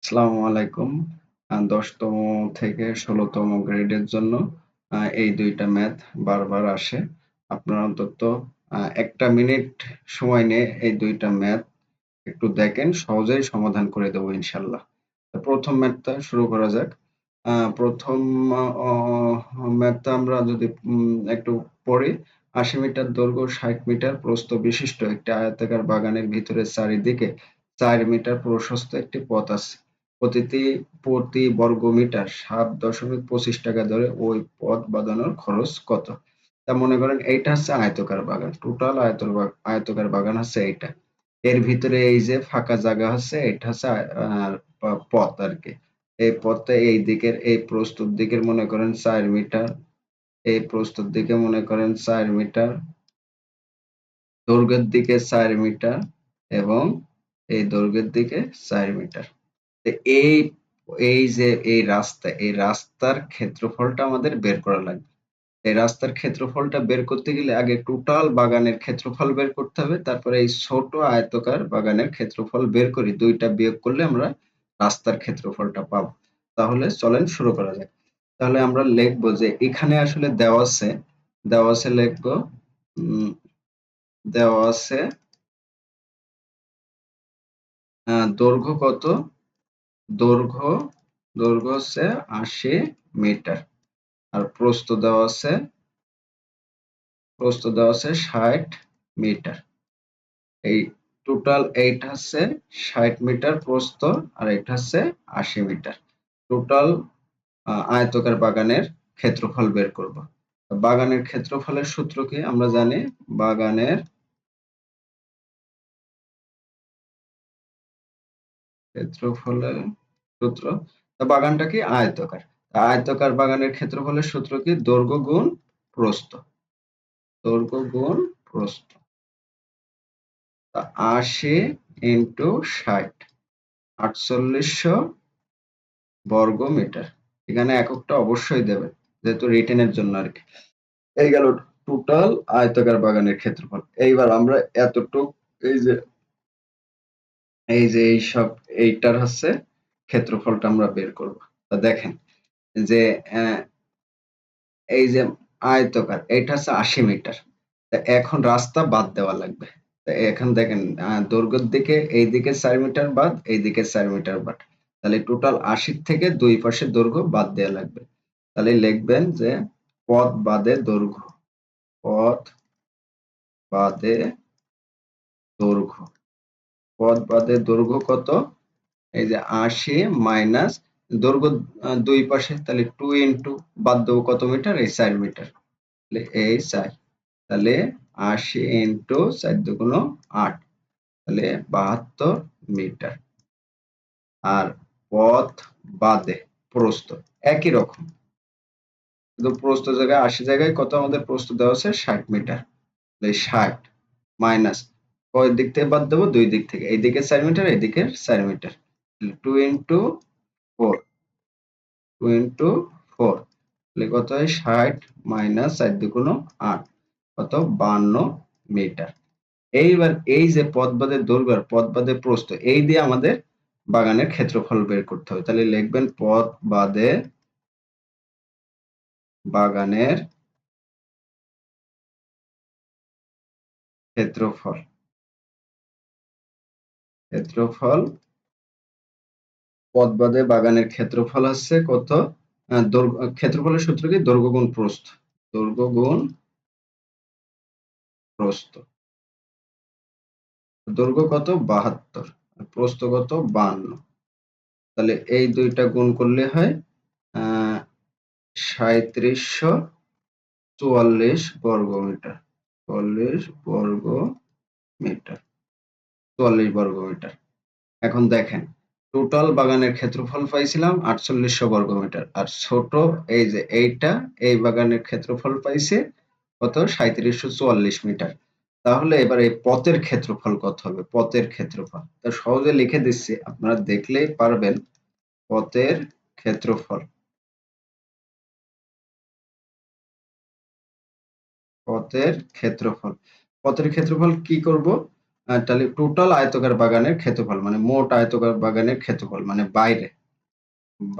আসসালামু আলাইকুম। ১০তম থেকে ১৬তম গ্রেডের জন্য এই ২ টা ম্যাথ বারবার আসে। আপনারা অন্তত ১ টা মিনিট সময় নিয়ে এই ২ টা ম্যাথ একটু দেখেন, সহজেই সমাধান করে দেব ইনশাআল্লাহ। তো ১ম ম্যাথটা শুরু করা যাক। ১ম আ অ ম্যাথটা আমরা যদি একটু পড়ি। ৮০ মিটার দৈর্ঘ্য, ৬০ মিটার প্রস্থ বিশিষ্ট একটি আয়তাকার বাগানের ভিতরে চারিদিকে ৪ মিটার প্রশস্ত একটি পথ আছে। প্রতি বর্গমিটার ৭.২৫ টাকা দরে ওই পথ বাঁধানোর খরচ কত? তা মনে করেন এইটা হচ্ছে আয়তকার বাগান। টোটাল আয়তকার বাগান হচ্ছে এইটা। এর ভিতরে এই যে ফাঁকা জায়গা হচ্ছে এটা হচ্ছে পথ আরকি। এই পথে এই দিকের এই প্রস্তুত দিকের মনে করেন ৪ মিটার, এই প্রস্তুত দিকে মনে করেন ৪ মিটার, দৈর্ঘ্যের দিকে ৪ মিটার এবং এই দৈর্ঘ্যের দিকে ৪ মিটার। তো এই এই যে এই রাস্তার ক্ষেত্রফলটা আমাদের বের করা লাগবে। এই রাস্তার ক্ষেত্রফলটা বের করতে গেলে আগে টোটাল বাগানের ক্ষেত্রফল বের করতে হবে, তারপরে এই ছোট আয়তকার বাগানের ক্ষেত্রফল বের করি, দুইটা বিয়োগ করলে আমরা রাস্তার ক্ষেত্রফলটা পাবো। তাহলে চলেন শুরু করা যাক। তাহলে আমরা লিখবো যে এখানে আসলে দেওয়া আছে লিখবো দেওয়া আছে দৈর্ঘ্য কত, দৈর্ঘ্য দৈর্ঘ্য হচ্ছে ৮০ মিটার, আর প্রস্থ দেওয়া আছে ৬০ মিটার। এই টোটাল এইটা হচ্ছে ৬০ মিটার প্রস্থ, আর এটা হচ্ছে ৮০ মিটার। টোটাল আয়তকার বাগানের ক্ষেত্রফল বের করব। বাগানের ক্ষেত্রফলের সূত্র কি আমরা জানি? বাগানের ক্ষেত্রফলের সূত্র, বাগানটা কি আয়তকার। আয়তকার বাগানের ক্ষেত্রফলের সূত্র কি? দৈর্ঘ্য গুণ প্রস্থ। দৈর্ঘ্য গুণ প্রস্থ। ৮০ ইন্টু ৬০, ৪৮০০ বর্গ মিটার। এখানে এককটা অবশ্যই দেবেন, যেহেতু রিটেনের জন্য আর কি। এই গেল টোটাল আয়তাকার বাগানের ক্ষেত্রফল। এইবার আমরা এতটুক এই যে এইসব এইটার হচ্ছে ক্ষেত্রফলটা আমরা বের করব। তা দেখেন যে এই যে আয়তকার এইটা হচ্ছে ৮০ মিটার। তা এখন রাস্তা বাদ দেওয়া লাগবে। তা এখন দেখেন দৈর্ঘ্যের দিকে এইদিকে ৪ মিটার বাদ, এইদিকে ৪ মিটার বাদ। তাহলে টোটাল ৮০ থেকে দুই পাশে দৈর্ঘ্য বাদ দেওয়া লাগবে। তাহলে লিখবেন যে পথ বাদে দৈর্ঘ্য, পথ বাদে দৈর্ঘ্য, পথ বাদে দৈর্ঘ্য কত? এই যে ৮০ মাইনাস দৈর্ঘ্য দুই পাশে, তাহলে 2 ইন্টু বাদ দেবো কত মিটার? এই ৪ মিটার। তাহলে এই ৪, তাহলে ৮০ ইন্টু ৪ দুগুণ ৮, তাহলে ৭২ মিটার। আর পথ বাদে প্রস্থ একই রকম, কিন্তু প্রস্থ জায়গায় ৮০ জায়গায় কত আমাদের প্রস্থ দেওয়া আছে? ৬০ মিটার। তাহলে ৬০ মাইনাস কয় দিক থেকে বাদ দেবো? দুই দিক থেকে, এইদিকে ৪ মিটার, এইদিকে ৪ মিটার। 2 ইন্টু 4, 2 ইন্টু 4, তাহলে কত হয়? ৬০ মাইনাস ৪ দুগুণ ৮, কত? ৫২ মিটার। এইবার এই যে পথ বাদে দৈর্ঘ্য আর পথ বাদে প্রস্থ, এই দিয়ে আমাদের বাগানের ক্ষেত্রফল বের করতে হবে। তাহলে লিখবেন পথ বাদে বাগানের ক্ষেত্রফল। ক্ষেত্রফল পথ বাদে বাগানের ক্ষেত্রফল হচ্ছে কত? ক্ষেত্রফলের সূত্র কি? দৈর্ঘ্য গুণ প্রস্থ। দৈর্ঘ্য গুণ প্রস্থ। দৈর্ঘ্য কত? ৭২, প্রস্থ কত? ৫২। তাহলে এই দুইটা গুণ করলে হয় ৩৭৪৪ বর্গ মিটার। ৪৪ বর্গ মিটার। ৪৪ বর্গ মিটার। এখন দেখেন টোটাল বাগানের ক্ষেত্রফল পাইছিলাম ৪৮০০ বর্গ মিটার, আর ছোট এই যে এইটা, এই বাগানের ক্ষেত্রফল পাইছে কত? ৩৭৪৪ মিটার। তাহলে এবার এই পথের ক্ষেত্রফল কত হবে? পথের ক্ষেত্রফল তা সহজে লিখে দিচ্ছি, আপনারা দেখলেই পারবেন। পথের ক্ষেত্রফল, পথের ক্ষেত্রফল, পথের ক্ষেত্রফল কি করব? তাহলে টোটাল আয়তকার বাগানের ক্ষেত্রফল মানে মোট আয়তকার বাগানের ক্ষেত্রফল মানে বাইরে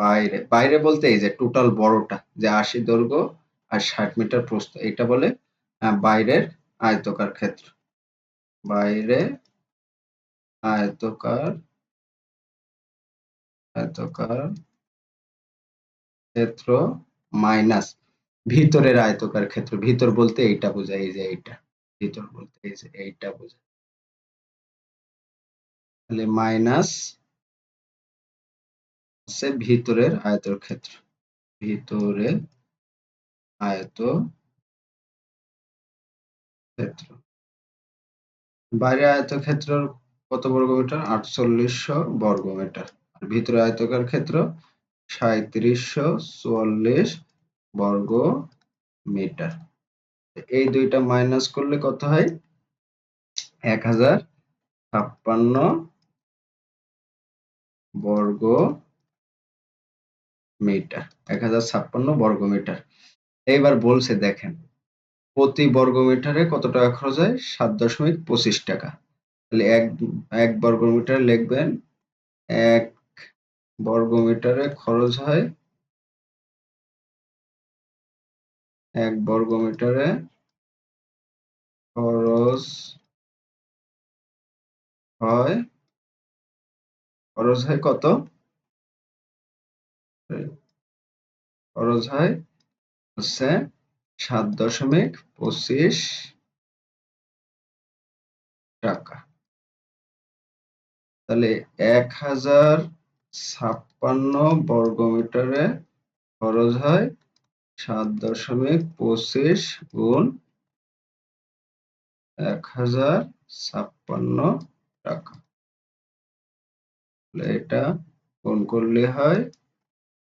বাইরে বাইরে বলতে এই যে টোটাল বড়টা যে ৮০ দৈর্ঘ্য আর ৬০ মিটার প্রস্থ এটা বলে বাইরের আয়তকার ক্ষেত্র। বাইরে আয়তকার আয়তকার ক্ষেত্র মাইনাস ভিতরের আয়তকার ক্ষেত্র। ভিতর বলতে এইটা বোঝায়, এই যে এইটা ভিতর বলতে এই যে এইটা বোঝায়। তাহলে মাইনাস হচ্ছে ভিতরের আয়তর ক্ষেত্র, ভিতরে আয়ত ক্ষেত্র। বাইরে আয়তক্ষেত্র কত বর্গমিটার? ৪৮০০ বর্গমিটার। আর ভিতরে আয়তকার ক্ষেত্র ৩৭৪৪ বর্গ মিটার। এই দুইটা মাইনাস করলে কত হয়? ১০৫৬ বর্গ মিটার। ১০৫৬ বর্গ মিটার। এইবার বলছে দেখেন প্রতি বর্গ মিটারে কত টাকা খরচ হয়? ৭.২৫ টাকা। তাহলে এক বর্গ মিটার লিখবেন ১ বর্গ মিটারে খরচ হয় ১ বর্গ মিটারে খরচ হয় কত? খরচ হয় হচ্ছে ৭.২৫ টাকা। তাহলে ১০৫৬ বর্গ মিটারে খরচ হয় ৭.২৫ গুণ ১০৫৬ টাকা। এটা গুণ করলে হয়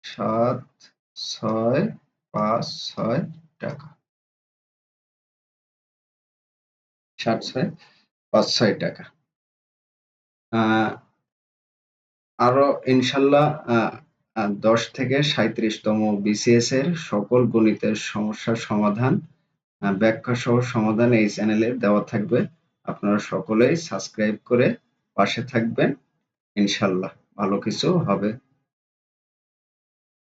৭৬৫৬ টাকা। ৭৬৫৬ টাকা। আরো ইনশাল্লাহ ১০ থেকে ৩৭তম বিসিএস এর সকল গণিতের সমস্যার সমাধান ব্যাখ্যা সহ সমাধান এই চ্যানেলে দেওয়া থাকবে। আপনারা সকলেই সাবস্ক্রাইব করে পাশে থাকবেন। ইনশাল্লাহ ভালো কিছু হবে।